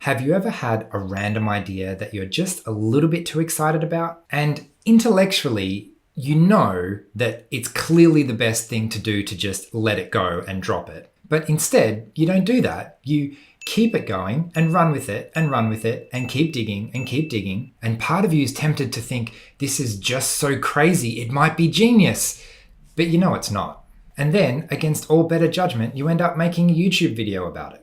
Have you ever had a random idea that you're just a little bit too excited about? And intellectually, you know that it's clearly the best thing to do to just let it go and drop it. But instead, you don't do that. You keep it going and run with it and run with it and keep digging and keep digging. And part of you is tempted to think, this is just so crazy, it might be genius. But you know it's not. And then, against all better judgment, you end up making a YouTube video about it.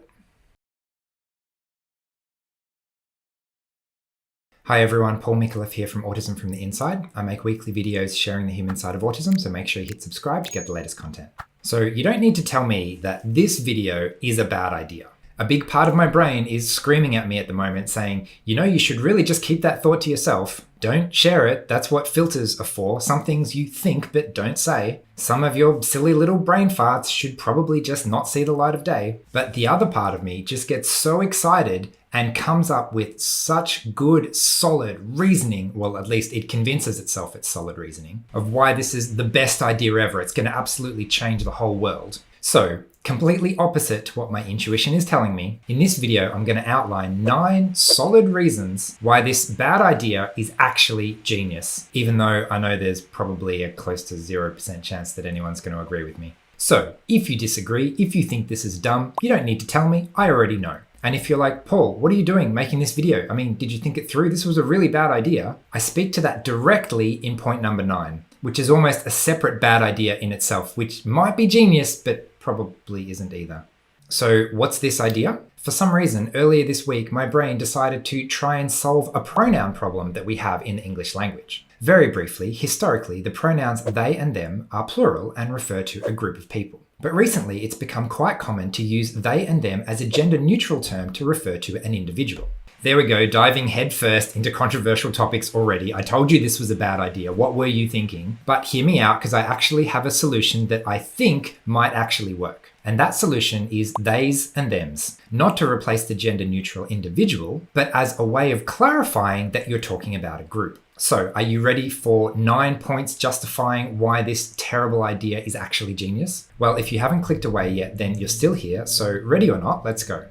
Hi everyone, Paul Micallef here from Autism from the Inside. I make weekly videos sharing the human side of autism, so make sure you hit subscribe to get the latest content. So you don't need to tell me that this video is a bad idea. A big part of my brain is screaming at me at the moment saying, you know, you should really just keep that thought to yourself. Don't share it. That's what filters are for. Some things you think but don't say. Some of your silly little brain farts should probably just not see the light of day. But the other part of me just gets so excited and comes up with such good, solid reasoning, well, at least it convinces itself it's solid reasoning, of why this is the best idea ever. It's going to absolutely change the whole world. So, completely opposite to what my intuition is telling me, in this video I'm going to outline 9 solid reasons why this bad idea is actually genius, even though I know there's probably a close to 0% chance that anyone's going to agree with me. So, if you disagree, if you think this is dumb, you don't need to tell me, I already know. And if you're like, Paul, what are you doing making this video? I mean, did you think it through? This was a really bad idea. I speak to that directly in point number 9, which is almost a separate bad idea in itself, which might be genius, but probably isn't either. So what's this idea? For some reason, earlier this week, my brain decided to try and solve a pronoun problem that we have in the English language. Very briefly, historically, the pronouns they and them are plural and refer to a group of people. But recently, it's become quite common to use they and them as a gender-neutral term to refer to an individual. There we go, diving headfirst into controversial topics already. I told you this was a bad idea. What were you thinking? But hear me out, because I actually have a solution that I think might actually work. And that solution is theyz and themz. Not to replace the gender-neutral individual, but as a way of clarifying that you're talking about a group. So, are you ready for 9 points justifying why this terrible idea is actually genius? Well, if you haven't clicked away yet, then you're still here. So, ready or not, let's go.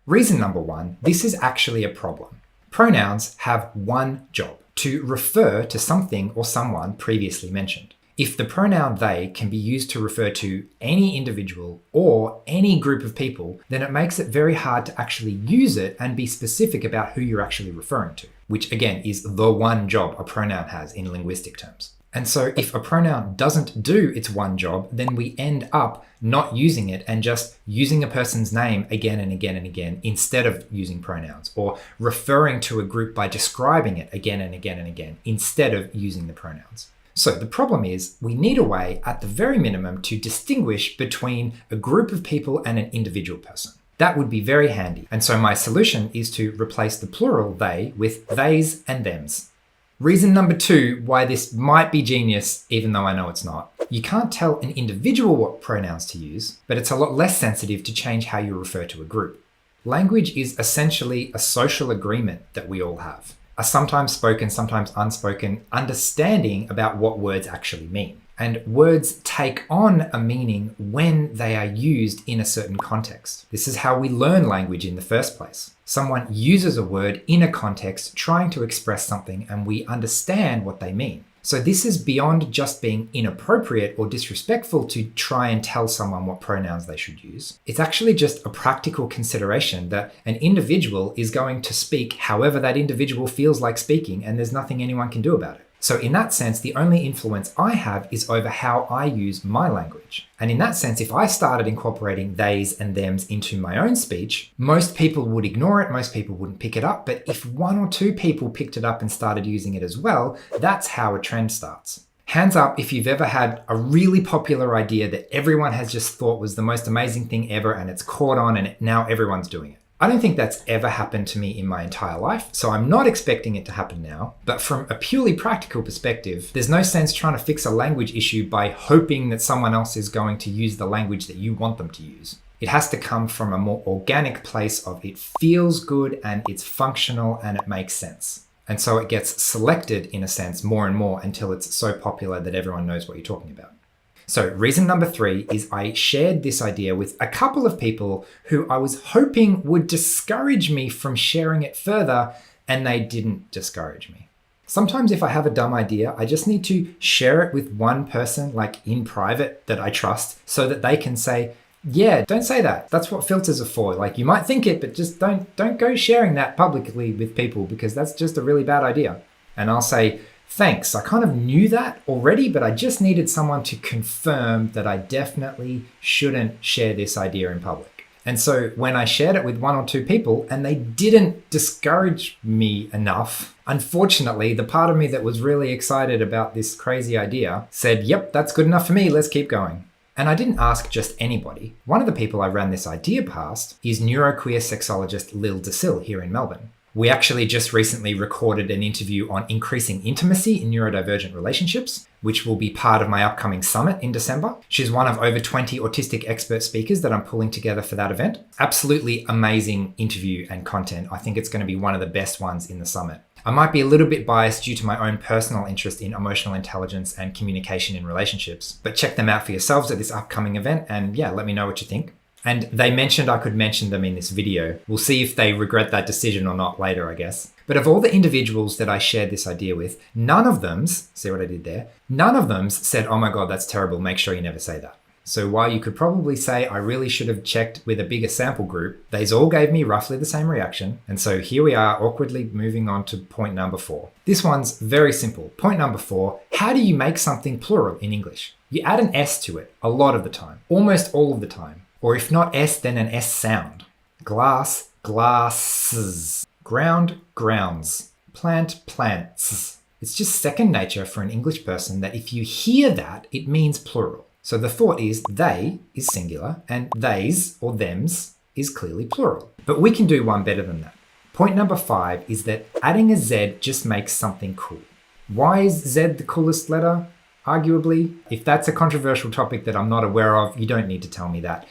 Reason number 1, this is actually a problem. Pronouns have one job: to refer to something or someone previously mentioned. If the pronoun they can be used to refer to any individual or any group of people, then it makes it very hard to actually use it and be specific about who you're actually referring to, which again is the one job a pronoun has in linguistic terms. And so if a pronoun doesn't do its one job, then we end up not using it and just using a person's name again and again and again instead of using pronouns, or referring to a group by describing it again and again and again instead of using the pronouns. So the problem is we need a way at the very minimum to distinguish between a group of people and an individual person. That would be very handy. And so my solution is to replace the plural they with theyz and themz. Reason number 2 why this might be genius, even though I know it's not. You can't tell an individual what pronouns to use, but it's a lot less sensitive to change how you refer to a group. Language is essentially a social agreement that we all have. A sometimes spoken, sometimes unspoken understanding about what words actually mean. And words take on a meaning when they are used in a certain context. This is how we learn language in the first place. Someone uses a word in a context trying to express something, and we understand what they mean. So this is beyond just being inappropriate or disrespectful to try and tell someone what pronouns they should use. It's actually just a practical consideration that an individual is going to speak however that individual feels like speaking, and there's nothing anyone can do about it. So in that sense, the only influence I have is over how I use my language. And in that sense, if I started incorporating theyz and themz into my own speech, most people would ignore it, most people wouldn't pick it up. But if 1 or 2 people picked it up and started using it as well, that's how a trend starts. Hands up if you've ever had a really popular idea that everyone has just thought was the most amazing thing ever, and it's caught on and now everyone's doing it. I don't think that's ever happened to me in my entire life, so I'm not expecting it to happen now. But from a purely practical perspective, there's no sense trying to fix a language issue by hoping that someone else is going to use the language that you want them to use. It has to come from a more organic place of it feels good and it's functional and it makes sense. And so it gets selected in a sense more and more until it's so popular that everyone knows what you're talking about. So reason number 3 is I shared this idea with a couple of people who I was hoping would discourage me from sharing it further, and they didn't discourage me. Sometimes if I have a dumb idea, I just need to share it with one person, like in private, that I trust, so that they can say, yeah, don't say that. That's what filters are for. Like, you might think it, but just don't go sharing that publicly with people, because that's just a really bad idea. And I'll say, thanks, I kind of knew that already, but I just needed someone to confirm that I definitely shouldn't share this idea in public. And so when I shared it with 1 or 2 people and they didn't discourage me enough, unfortunately, the part of me that was really excited about this crazy idea said, yep, that's good enough for me, let's keep going. And I didn't ask just anybody. One of the people I ran this idea past is neuroqueer sexologist Lil DeSille here in Melbourne. We actually just recently recorded an interview on increasing intimacy in neurodivergent relationships, which will be part of my upcoming summit in December. She's one of over 20 autistic expert speakers that I'm pulling together for that event. Absolutely amazing interview and content. I think it's going to be one of the best ones in the summit. I might be a little bit biased due to my own personal interest in emotional intelligence and communication in relationships, but check them out for yourselves at this upcoming event and yeah, let me know what you think. And they mentioned I could mention them in this video. We'll see if they regret that decision or not later, I guess. But of all the individuals that I shared this idea with, none of them, see what I did there? None of them said, oh my God, that's terrible, make sure you never say that. So while you could probably say I really should have checked with a bigger sample group, they all gave me roughly the same reaction. And so here we are, awkwardly moving on to point number 4. This one's very simple. Point number 4, how do you make something plural in English? You add an S to it a lot of the time, almost all of the time. Or if not S, then an S sound. Glass, glasses. Ground, grounds. Plant, plants. It's just second nature for an English person that if you hear that, it means plural. So the thought is they is singular and theyz or themz is clearly plural. But we can do one better than that. Point number 5 is that adding a Z just makes something cool. Why is Z the coolest letter? Arguably, if that's a controversial topic that I'm not aware of, you don't need to tell me that.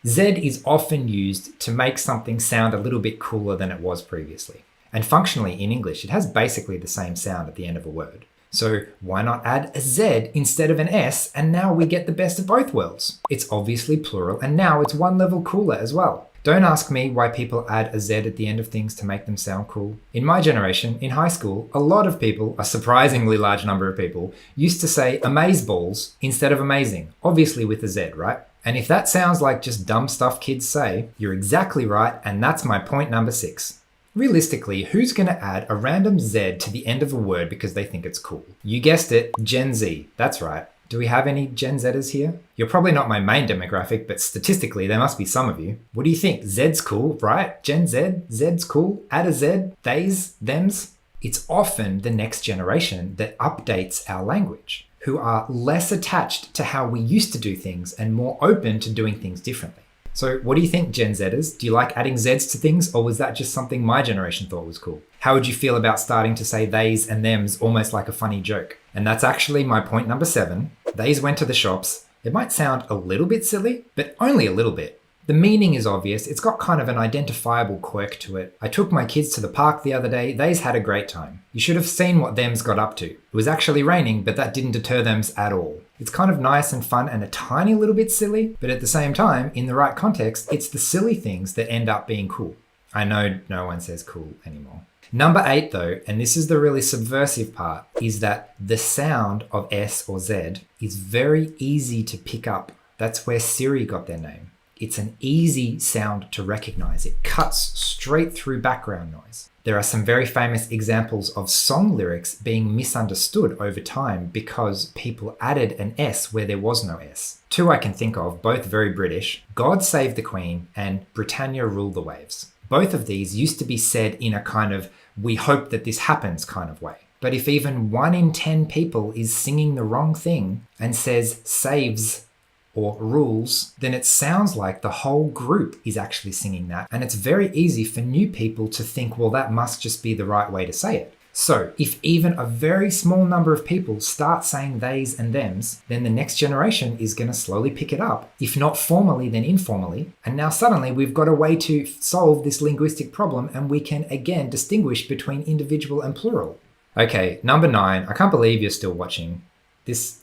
Z is often used to make something sound a little bit cooler than it was previously. And functionally in English, it has basically the same sound at the end of a word. So why not add a Z instead of an S, and now we get the best of both worlds. It's obviously plural, and now it's one level cooler as well. Don't ask me why people add a Z at the end of things to make them sound cool. In my generation, in high school, a lot of people, a surprisingly large number of people, used to say amazeballs instead of amazing, obviously with a Z, right? And if that sounds like just dumb stuff kids say, you're exactly right, and that's my point number 6. Realistically, who's going to add a random Z to the end of a word because they think it's cool? You guessed it, Gen Z. That's right. Do we have any Gen Zers here? You're probably not my main demographic, but statistically there must be some of you. What do you think? Z's cool, right? Gen Z? Z's cool? Add a Z? They's? Them's? It's often the next generation that updates our language, who are less attached to how we used to do things and more open to doing things differently. So what do you think, Gen Zers? Do you like adding Zs to things, or was that just something my generation thought was cool? How would you feel about starting to say they's and them's almost like a funny joke? And that's actually my point number 7. They's went to the shops. It might sound a little bit silly, but only a little bit. The meaning is obvious. It's got kind of an identifiable quirk to it. I took my kids to the park the other day. They's had a great time. You should have seen what them's got up to. It was actually raining, but that didn't deter them's at all. It's kind of nice and fun and a tiny little bit silly, but at the same time, in the right context, it's the silly things that end up being cool. I know no one says cool anymore. Number 8 though, and this is the really subversive part, is that the sound of S or Z is very easy to pick up. That's where Siri got their name. It's an easy sound to recognize. It cuts straight through background noise. There are some very famous examples of song lyrics being misunderstood over time because people added an S where there was no S. 2 I can think of, both very British, God Save the Queen and Britannia Rule the Waves. Both of these used to be said in a kind of we hope that this happens kind of way. But if even 1 in 10 people is singing the wrong thing and says saves or rules, then it sounds like the whole group is actually singing that. And it's very easy for new people to think, well, that must just be the right way to say it. So if even a very small number of people start saying they's and them's, then the next generation is going to slowly pick it up, if not formally, then informally. And now suddenly we've got a way to solve this linguistic problem, and we can again distinguish between individual and plural. Okay, number 9, I can't believe you're still watching.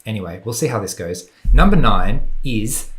Anyway, we'll see how this goes. Number 9 is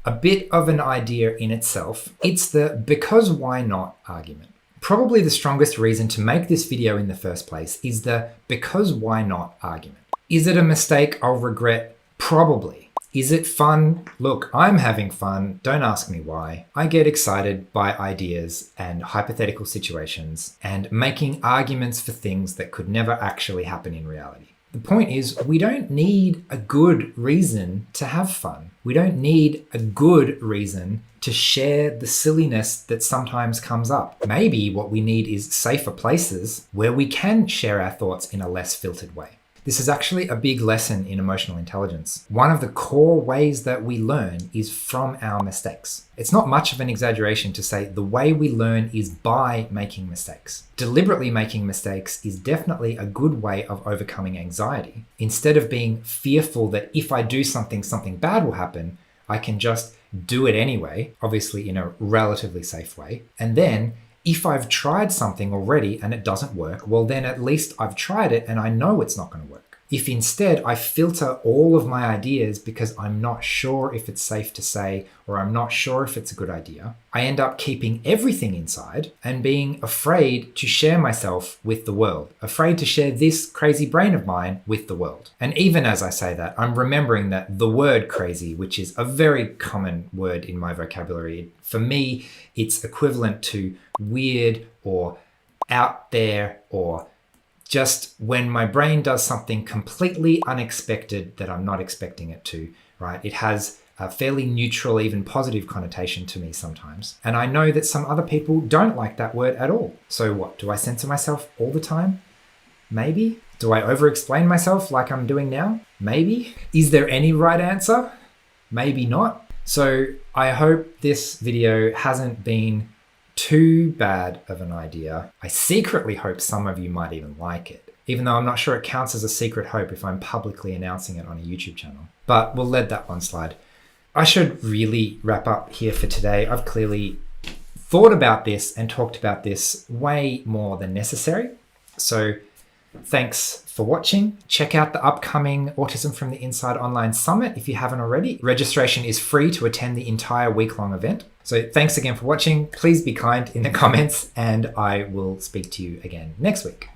a bit of an idea in itself. It's the because why not argument. Probably the strongest reason to make this video in the first place is the because why not argument. Is it a mistake I'll regret? Probably. Is it fun? Look, I'm having fun. Don't ask me why. I get excited by ideas and hypothetical situations and making arguments for things that could never actually happen in reality. The point is, we don't need a good reason to have fun. We don't need a good reason to share the silliness that sometimes comes up. Maybe what we need is safer places where we can share our thoughts in a less filtered way. This is actually a big lesson in emotional intelligence. One of the core ways that we learn is from our mistakes. It's not much of an exaggeration to say the way we learn is by making mistakes. Deliberately making mistakes is definitely a good way of overcoming anxiety. Instead of being fearful that if I do something bad will happen, I can just do it anyway, obviously in a relatively safe way. And then if I've tried something already and it doesn't work, well then at least I've tried it and I know it's not going to work. If instead I filter all of my ideas because I'm not sure if it's safe to say or I'm not sure if it's a good idea, I end up keeping everything inside and being afraid to share myself with the world, afraid to share this crazy brain of mine with the world. And even as I say that, I'm remembering that the word crazy, which is a very common word in my vocabulary, for me, it's equivalent to weird or out there or just when my brain does something completely unexpected that I'm not expecting it to, right? It has a fairly neutral, even positive connotation to me sometimes. And I know that some other people don't like that word at all. So what, do I censor myself all the time? Maybe. Do I over-explain myself like I'm doing now? Maybe. Is there any right answer? Maybe not. So I hope this video hasn't been too bad of an idea. I secretly hope some of you might even like it, even though I'm not sure it counts as a secret hope if I'm publicly announcing it on a YouTube channel. But we'll let that one slide. I should really wrap up here for today. I've clearly thought about this and talked about this way more than necessary. So thanks for watching. Check out the upcoming Autism from the Inside online summit if you haven't already. Registration is free to attend the entire week-long event. So thanks again for watching. Please be kind in the comments and I will speak to you again next week.